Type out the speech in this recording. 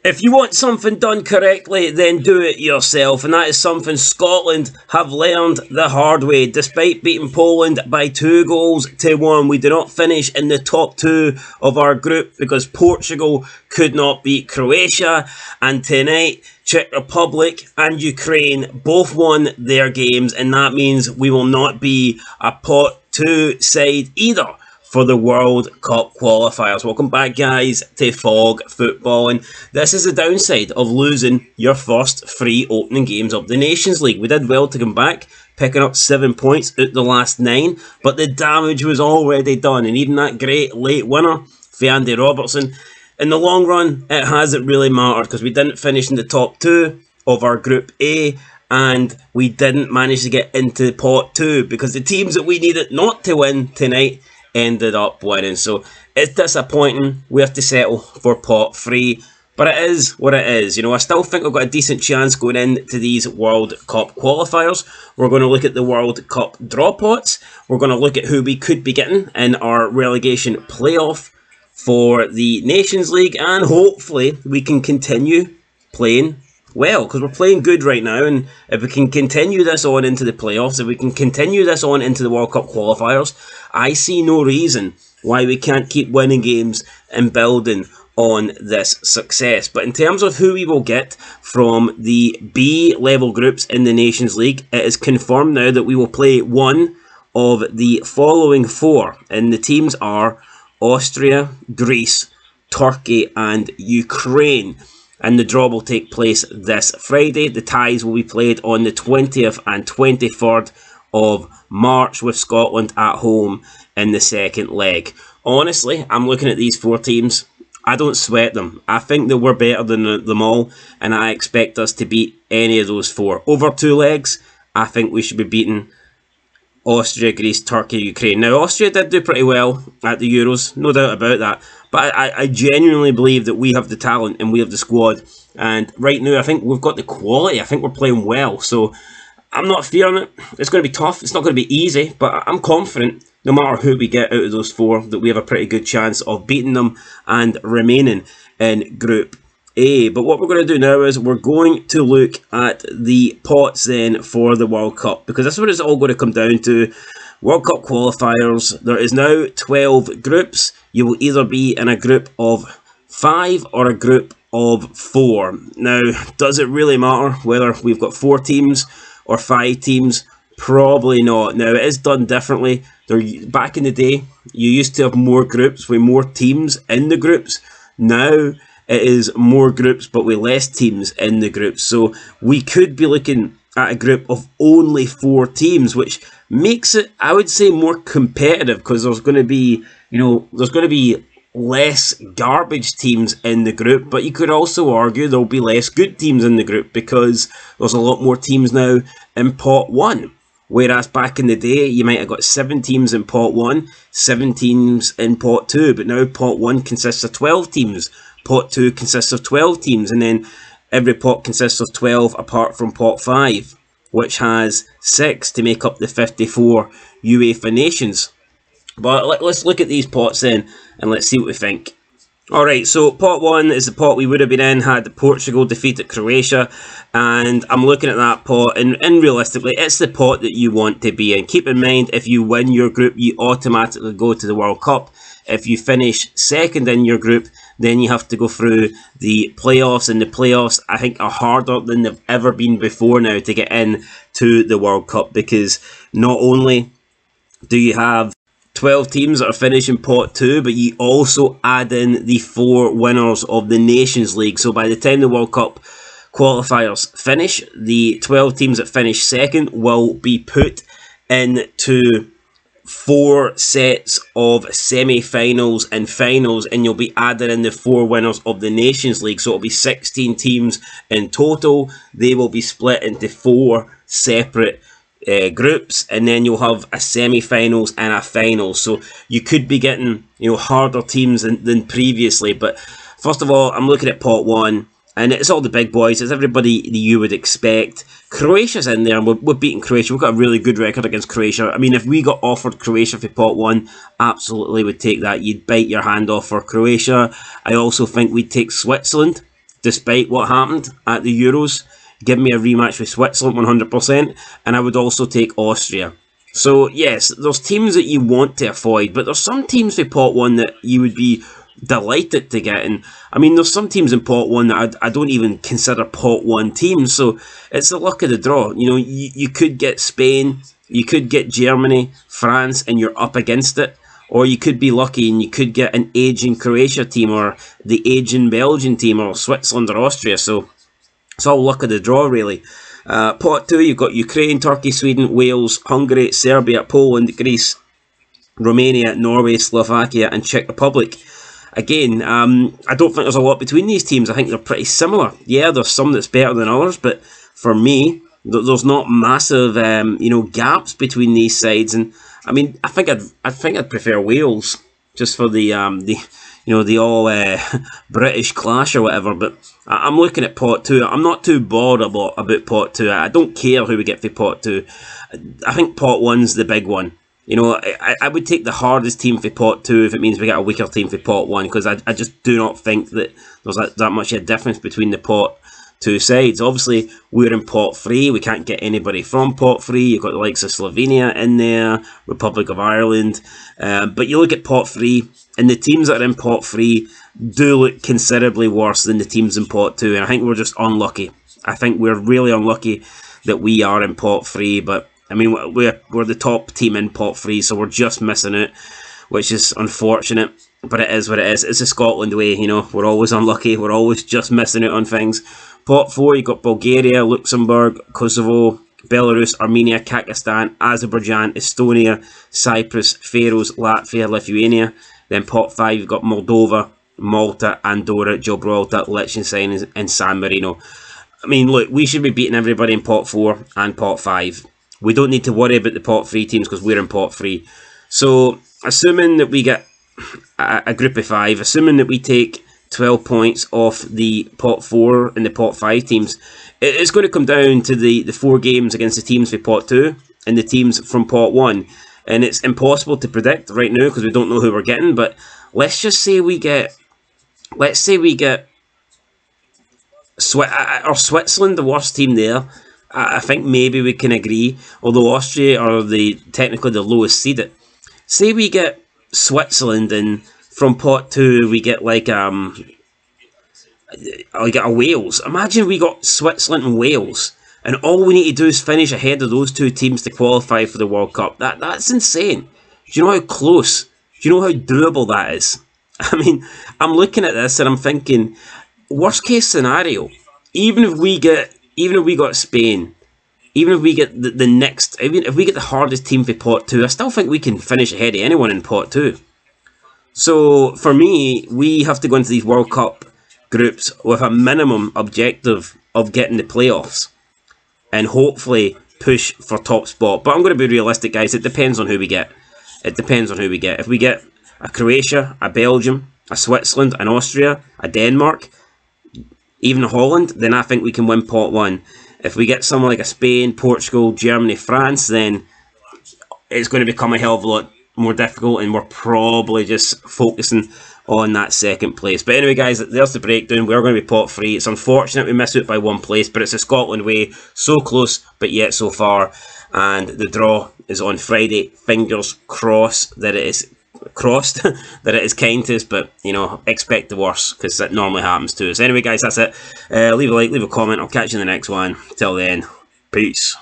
If you want something done correctly, then do it yourself, and that is something Scotland have learned the hard way. Despite beating Poland by 2-1, we do not finish in the top 2 of our group because Portugal could not beat Croatia, and tonight Czech Republic and Ukraine both won their games, and that means we will not be a pot 2 side either for the World Cup qualifiers. Welcome back, guys, to Fog Football, and this is the downside of losing your first 3 opening games of the Nations League. We did well to come back, picking up 7 points out the last 9, but the damage was already done, and even that great late winner for Andy Robertson, in the long run, it hasn't really mattered because we didn't finish in the top 2 of our Group A, and we didn't manage to get into pot 2 because the teams that we needed not to win tonight ended up winning. So it's disappointing. We have to settle for pot 3, but it is what it is. You know, I still think we've got a decent chance going into these World Cup qualifiers. We're going to look at the World Cup draw pots. We're going to look at who we could be getting in our relegation playoff for the Nations League, and hopefully we can continue playing well, because we're playing good right now, and if we can continue this on into the playoffs, if we can continue this on into the World Cup qualifiers, I see no reason why we can't keep winning games and building on this success. But in terms of who we will get from the B level groups in the Nations League, it is confirmed now that we will play one of the following 4, and the teams are Austria, Greece, Turkey and Ukraine. And the draw will take place this Friday. The ties will be played on the 20th and 23rd of March, with Scotland at home in the second leg. Honestly, I'm looking at these 4 teams. I don't sweat them. I think that we're better than them all, and I expect us to beat any of those 4. Over 2 legs, I think we should be beating Austria, Greece, Turkey, Ukraine. Now, Austria did do pretty well at the Euros, no doubt about that. But I genuinely believe that we have the talent and we have the squad. And right now, I think we've got the quality. I think we're playing well. So I'm not fearing it. It's going to be tough. It's not going to be easy. But I'm confident, no matter who we get out of those 4, that we have a pretty good chance of beating them and remaining in Group A. But what we're going to do now is we're going to look at the pots then for the World Cup, because that's what it's all going to come down to. World Cup qualifiers, there is now 12 groups. You will either be in a group of 5 or a group of 4. Now, does it really matter whether we've got 4 teams or 5 teams? Probably not. Now, it is done differently. Back in the day, you used to have more groups with more teams in the groups. Now, it is more groups but with less teams in the groups. So we could be looking at a group of only 4 teams, which makes it, I would say, more competitive, because there's going to be, there's going to be less garbage teams in the group, but you could also argue there'll be less good teams in the group because there's a lot more teams now in pot 1. Whereas back in the day, you might have got 7 teams in pot 1, 7 teams in pot 2, but now pot 1 consists of 12 teams, pot 2 consists of 12 teams, and then every pot consists of 12 apart from pot 5, which has 6 to make up the 54 UEFA nations. But let's look at these pots then, and let's see what we think. Alright, so pot 1 is the pot we would have been in had Portugal defeated Croatia, and I'm looking at that pot, and realistically, it's the pot that you want to be in. Keep in mind, if you win your group, you automatically go to the World Cup. If you finish second in your group, then you have to go through the playoffs, and the playoffs, I think, are harder than they've ever been before now to get in to the World Cup, because not only do you have 12 teams that are finishing pot 2, but you also add in the 4 winners of the Nations League. So by the time the World Cup qualifiers finish, the 12 teams that finish second will be put into 4 sets of semi-finals and finals, and you'll be adding in the 4 winners of the Nations League. So it'll be 16 teams in total. They will be split into 4 separate groups, and then you'll have a semi-finals and a final. So you could be getting harder teams than previously. But first of all, I'm looking at pot 1, and it's all the big boys. It's everybody that you would expect. Croatia's in there, and we're beating Croatia. We've got a really good record against Croatia. I mean, if we got offered Croatia for pot 1, absolutely would take that. You'd bite your hand off for Croatia. I also think we'd take Switzerland despite what happened at the Euros. Give me a rematch with Switzerland 100%, and I would also take Austria. So yes, there's teams that you want to avoid, but there's some teams for pot 1 that you would be delighted to get in. I mean, there's some teams in pot 1 that I don't even consider pot 1 teams, so it's the luck of the draw. You know, you could get Spain, you could get Germany, France, and you're up against it. Or you could be lucky and you could get an aging Croatia team or the aging Belgian team or Switzerland or Austria. So it's all luck of the draw, really. Pot 2, you've got Ukraine, Turkey, Sweden, Wales, Hungary, Serbia, Poland, Greece, Romania, Norway, Slovakia, and Czech Republic. Again, I don't think there's a lot between these teams. I think they're pretty similar. Yeah, there's some that's better than others, but for me, there's not massive, gaps between these sides. And I mean, I think I'd prefer Wales just for the all British clash or whatever. But I'm looking at pot 2. I'm not too bored about pot 2. I don't care who we get for pot 2. I think pot 1's the big one. You know, I would take the hardest team for pot 2 if it means we get a weaker team for pot 1, because I just do not think that there's that much of a difference between the pot 2 sides. Obviously, we're in pot 3. We can't get anybody from pot 3. You've got the likes of Slovenia in there, Republic of Ireland. But you look at pot 3, and the teams that are in pot 3 do look considerably worse than the teams in pot 2. And I think we're just unlucky. I think we're really unlucky that we are in pot 3. But I mean, we're the top team in pot 3, so we're just missing it, which is unfortunate. But it is what it is. It's a Scotland way, you know. We're always unlucky. We're always just missing out on things. Pot 4, you've got Bulgaria, Luxembourg, Kosovo, Belarus, Armenia, Kyrgyzstan, Azerbaijan, Estonia, Cyprus, Faroes, Latvia, Lithuania. Then pot 5, you've got Moldova, Malta, Andorra, Gibraltar, Liechtenstein, and San Marino. I mean, look, we should be beating everybody in pot 4 and pot 5. We don't need to worry about the pot 3 teams because we're in pot 3. So, assuming that we get a group of 5, assuming that we take 12 points off the pot 4 and the pot 5 teams, it's going to come down to the 4 games against the teams for pot 2 and the teams from pot 1. And it's impossible to predict right now because we don't know who we're getting, but let's just say we get Switzerland, the worst team there. I think maybe we can agree, although Austria are technically the lowest seeded. Say we get Switzerland, and from pot 2 we get like a Wales. Imagine we got Switzerland and Wales, and all we need to do is finish ahead of those 2 teams to qualify for the World Cup. That's insane. Do you know how close? Do you know how doable that is? I mean, I'm looking at this and I'm thinking, worst case scenario, even if we got Spain, even if we get if we get the hardest team for pot 2, I still think we can finish ahead of anyone in pot 2. So for me, we have to go into these World Cup groups with a minimum objective of getting the playoffs and hopefully push for top spot. But I'm going to be realistic, guys. It depends on who we get. If we get a Croatia, a Belgium, a Switzerland, an Austria, a Denmark, even Holland, then I think we can win pot 1. If we get someone like a Spain, Portugal, Germany, France, then it's going to become a hell of a lot more difficult, and we're probably just focusing on that second place. But anyway, guys, there's the breakdown. We're going to be pot 3. It's unfortunate we missed out by 1 place, but it's a Scotland way. So close, but yet so far. And the draw is on Friday. Fingers crossed that it is kind to us, but expect the worst, because that normally happens to us. Anyway, guys, that's it. Leave a like, leave a comment. I'll catch you in the next one. Till then, peace.